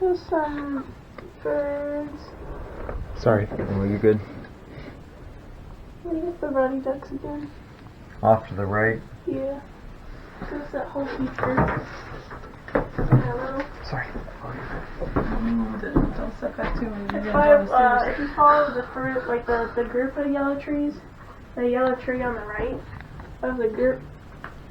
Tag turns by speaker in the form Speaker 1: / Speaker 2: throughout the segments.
Speaker 1: Just some birds.
Speaker 2: Sorry, oh, you're good.
Speaker 1: Let me get the ruddy ducks again.
Speaker 2: Off to the right.
Speaker 1: Yeah. There's that whole feature. Hello.
Speaker 2: Sorry.
Speaker 3: Don't step back too many.
Speaker 1: If you follow the fruit, like the group of yellow trees, the yellow tree on the right of the group,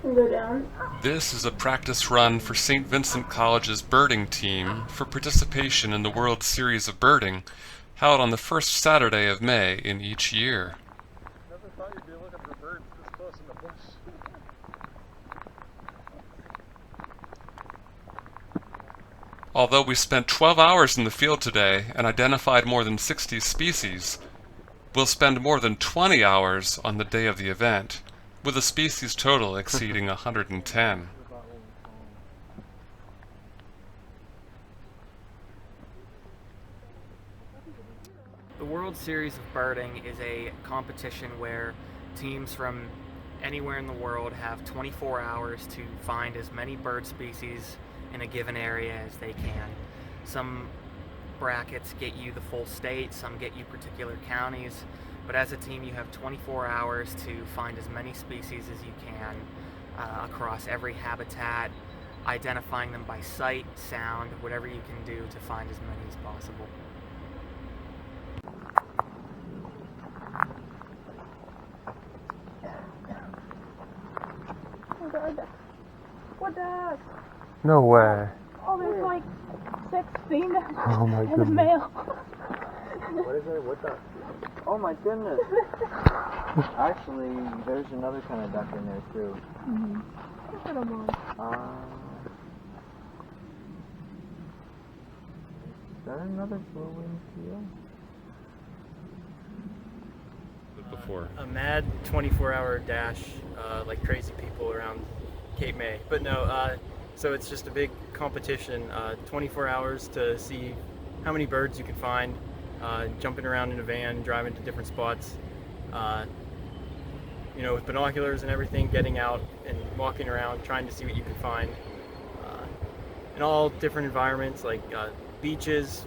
Speaker 1: and go down.
Speaker 4: This is a practice run for St. Vincent College's birding team for participation in the World Series of Birding, held on the first Saturday of May in each year.
Speaker 5: Never thought you'd be looking for birds this close in the bush.
Speaker 4: Although we spent 12 hours in the field today and identified more than 60 species, we'll spend more than 20 hours on the day of the event, with a species total exceeding 110.
Speaker 6: The World Series of Birding is a competition where teams from anywhere in the world have 24 hours to find as many bird species in a given area as they can. Some brackets get you the full state, some get you particular counties, but as a team you have 24 hours to find as many species as you can across every habitat, identifying them by sight, sound, whatever you can do to find as many as possible.
Speaker 1: What the?
Speaker 2: No way.
Speaker 1: Oh, there's like 6 females
Speaker 2: Oh my
Speaker 1: and a
Speaker 2: goodness.
Speaker 1: male.
Speaker 7: What is it? What the? Oh my goodness. Actually, there's another kind of duck in there too.
Speaker 1: Look at them all.
Speaker 7: Is that another blue-winged teal?
Speaker 4: Before.
Speaker 8: A mad 24-hour dash like crazy people around Cape May. But no, so it's just a big competition, 24 hours to see how many birds you can find, jumping around in a van, driving to different spots, with binoculars and everything, getting out and walking around, trying to see what you can find in all different environments like beaches,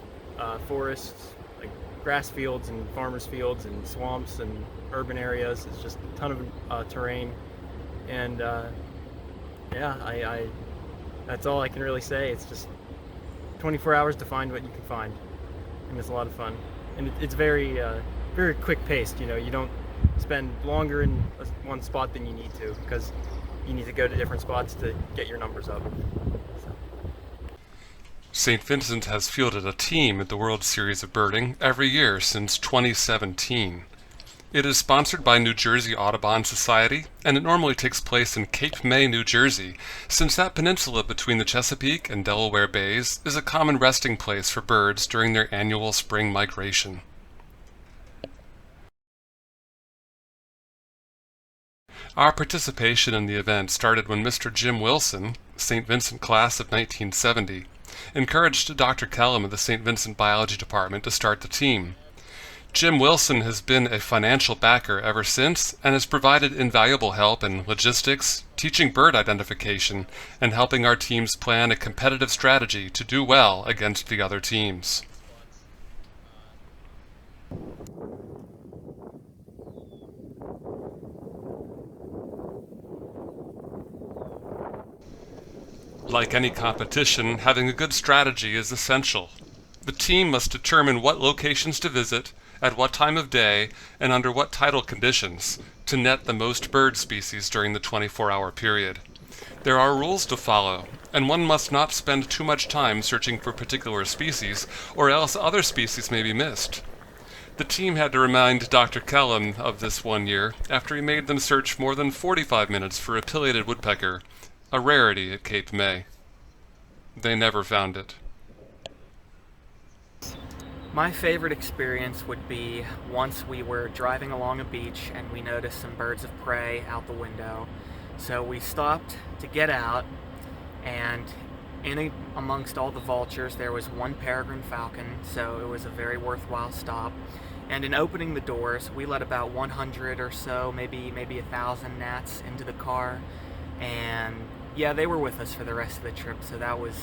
Speaker 8: forests, like grass fields and farmers fields and swamps and urban areas. It's just a ton of terrain, and I that's all I can really say. It's just 24 hours to find what you can find, and it's a lot of fun, and it's very very quick paced. You don't spend longer in one spot than you need to, because you need to go to different spots to get your numbers up.
Speaker 4: St. Vincent has fielded a team at the World Series of Birding every year since 2017. It is sponsored by New Jersey Audubon Society, and it normally takes place in Cape May, New Jersey, since that peninsula between the Chesapeake and Delaware Bays is a common resting place for birds during their annual spring migration. Our participation in the event started when Mr. Jim Wilson, St. Vincent class of 1970, encouraged Dr. Kellum of the St. Vincent Biology Department to start the team. Jim Wilson has been a financial backer ever since and has provided invaluable help in logistics, teaching bird identification, and helping our teams plan a competitive strategy to do well against the other teams. Like any competition, having a good strategy is essential. The team must determine what locations to visit, at what time of day, and under what tidal conditions, to net the most bird species during the 24-hour period. There are rules to follow, and one must not spend too much time searching for particular species, or else other species may be missed. The team had to remind Dr. Kellum of this one year after he made them search more than 45 minutes for a pileated woodpecker, a rarity at Cape May. They never found it.
Speaker 6: My favorite experience would be once we were driving along a beach and we noticed some birds of prey out the window. So we stopped to get out, and amongst all the vultures there was one peregrine falcon, so it was a very worthwhile stop. And in opening the doors, we let about 100 or so, maybe 1,000 gnats into the car, and yeah, they were with us for the rest of the trip, so that was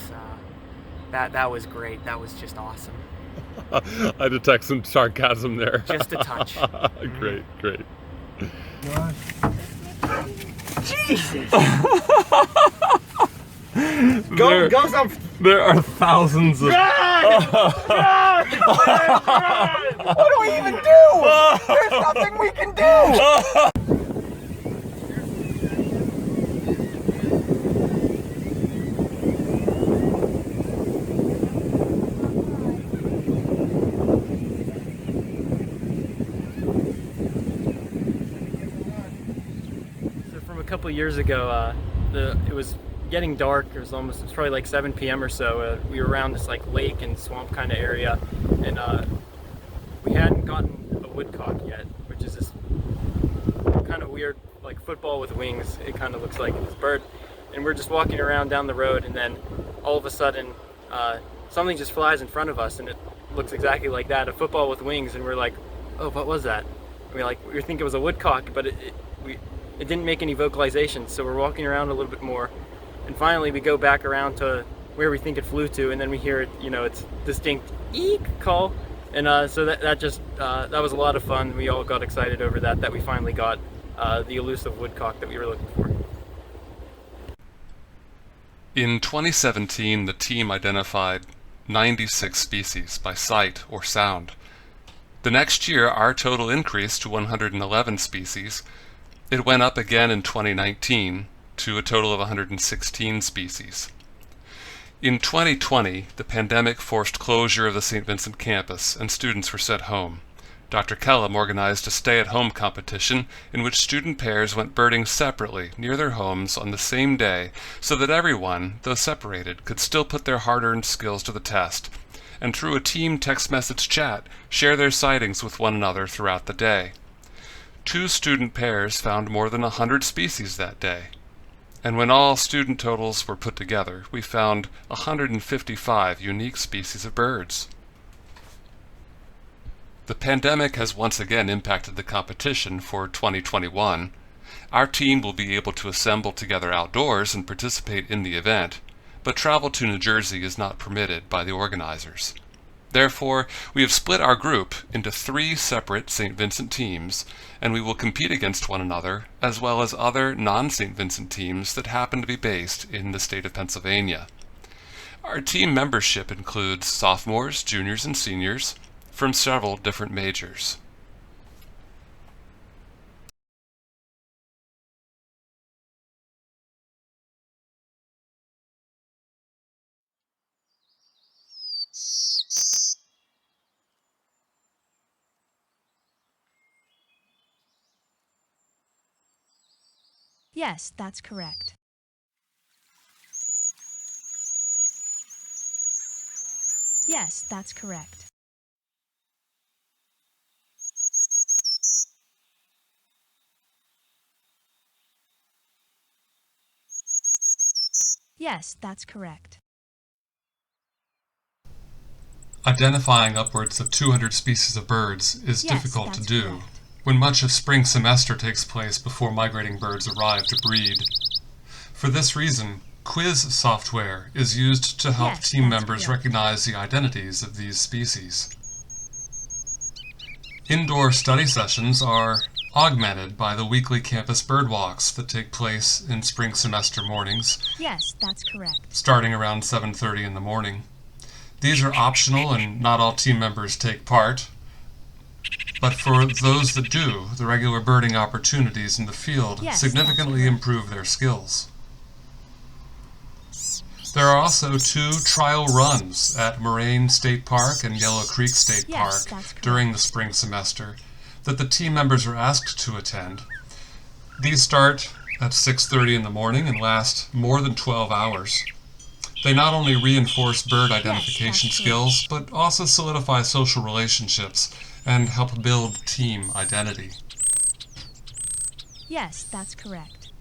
Speaker 6: That was great. That was just awesome.
Speaker 4: I detect some sarcasm there.
Speaker 6: Just a touch.
Speaker 4: Great, great.
Speaker 6: Jesus!
Speaker 5: Go some.
Speaker 4: There are thousands of...
Speaker 7: What do we even do? There's nothing we can do!
Speaker 8: So from a couple years ago, it was getting dark. It was probably like 7 p.m. or so. We were around this like lake and swamp kind of area, and we hadn't gotten a woodcock yet, which is this kind of weird, like football with wings. It kind of looks like this bird. And we're just walking around down the road, and then all of a sudden, something just flies in front of us, and it looks exactly like that, a football with wings. And we're like, oh, what was that? We think it was a woodcock, but it didn't make any vocalizations. So we're walking around a little bit more, and finally we go back around to where we think it flew to, and then we hear it, its distinct eek call. And so that was a lot of fun. We all got excited over that we finally got the elusive woodcock that we were looking for.
Speaker 4: In 2017, the team identified 96 species by sight or sound. The next year, our total increased to 111 species. It went up again in 2019 to a total of 116 species. In 2020, the pandemic forced closure of the St. Vincent campus and students were sent home. Dr. Kellum organized a stay-at-home competition in which student pairs went birding separately near their homes on the same day so that everyone, though separated, could still put their hard-earned skills to the test, and through a team text message chat, share their sightings with one another throughout the day. 2 student pairs found more than 100 species that day. And when all student totals were put together, we found 155 unique species of birds. The pandemic has once again impacted the competition for 2021. Our team will be able to assemble together outdoors and participate in the event, but travel to New Jersey is not permitted by the organizers. Therefore, we have split our group into 3 separate St. Vincent teams, and we will compete against one another, as well as other non-St. Vincent teams that happen to be based in the state of Pennsylvania. Our team membership includes sophomores, juniors, and seniors from several different majors.
Speaker 3: Yes, that's correct. Yes, that's correct. Yes, that's correct.
Speaker 4: Identifying upwards of 200 species of birds is
Speaker 3: Yes,
Speaker 4: difficult to
Speaker 3: that's
Speaker 4: do
Speaker 3: correct.
Speaker 4: when much of spring semester takes place before migrating birds arrive to breed. For this reason, quiz software is used to help
Speaker 3: Yes,
Speaker 4: team
Speaker 3: that's
Speaker 4: members
Speaker 3: correct.
Speaker 4: recognize the identities of these species. Indoor study sessions are augmented by the weekly campus bird walks that take place in spring semester mornings,
Speaker 3: Yes, that's correct.
Speaker 4: starting around 7:30 in the morning. These are optional and not all team members take part, but for those that do, the regular birding opportunities in the field
Speaker 3: Yes,
Speaker 4: significantly
Speaker 3: that's correct.
Speaker 4: improve their skills. There are also 2 trial runs at Moraine State Park and Yellow Creek State
Speaker 3: Yes,
Speaker 4: Park
Speaker 3: that's correct.
Speaker 4: during the spring semester that the team members are asked to attend. These start at 6:30 in the morning and last more than 12 hours. They not only reinforce bird identification
Speaker 3: that's
Speaker 4: skills, but also solidify social relationships and help build team identity.
Speaker 3: Yes, that's correct.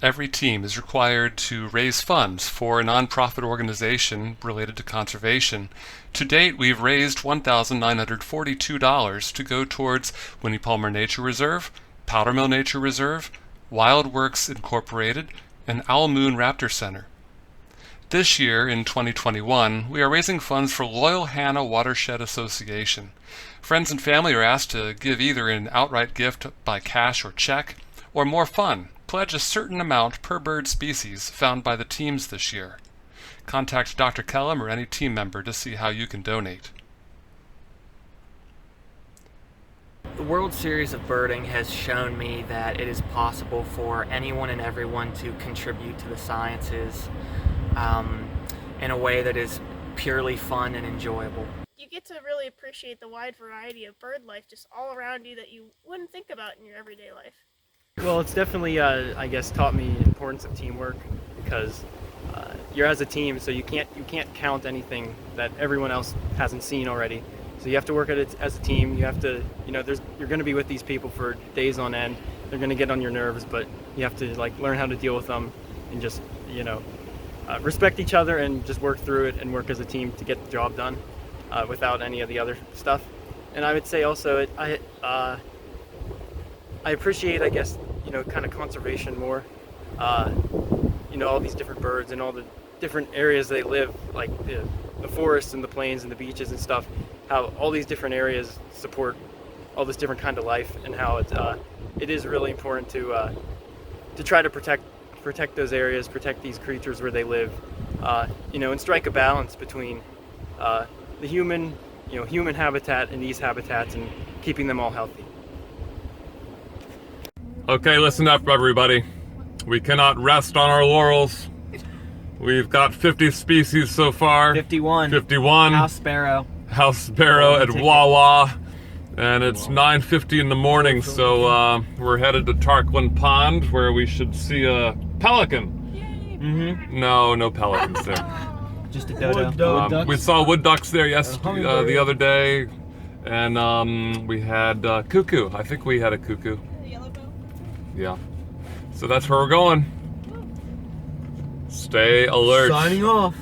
Speaker 4: Every team is required to raise funds for a nonprofit organization related to conservation. To date, we've raised $1,942 to go towards Winnie Palmer Nature Reserve, Powder Mill Nature Reserve, Wildworks Incorporated, and Owl Moon Raptor Center. This year, in 2021, we are raising funds for Loyal Hannah Watershed Association. Friends and family are asked to give either an outright gift by cash or check, or more fun, pledge a certain amount per bird species found by the teams this year. Contact Dr. Kellum or any team member to see how you can donate.
Speaker 6: The World Series of Birding has shown me that it is possible for anyone and everyone to contribute to the sciences in a way that is purely fun and enjoyable.
Speaker 1: You get to really appreciate the wide variety of bird life just all around you that you wouldn't think about in your everyday life.
Speaker 8: Well, it's definitely, I guess, taught me the importance of teamwork, because you're as a team, so you can't count anything that everyone else hasn't seen already. So you have to work at it as a team. You have to, you're going to be with these people for days on end. They're going to get on your nerves, but you have to learn how to deal with them and just, respect each other and just work through it and work as a team to get the job done without any of the other stuff. And I would say also, I appreciate, I guess, kind of conservation more. All these different birds and all the different areas they live, like the forests and the plains and the beaches and stuff, how all these different areas support all this different kind of life, and how it is really important to try to protect those areas, protect these creatures where they live, and strike a balance between the human habitat and these habitats, and keeping them all healthy.
Speaker 4: Okay, listen up, everybody. We cannot rest on our laurels. We've got 50 species so far.
Speaker 7: 51.
Speaker 4: 51.
Speaker 7: House sparrow.
Speaker 4: House sparrow at Wawa. And it's 9:50 in the morning, so we're headed to Tarquin Pond, where we should see a pelican.
Speaker 7: Mm-hmm.
Speaker 4: No pelicans there.
Speaker 7: Just a dodo.
Speaker 4: We saw wood ducks there the other day, and we had cuckoo. I think we had a cuckoo. Yeah. So that's where we're going. Stay alert.
Speaker 7: Signing off.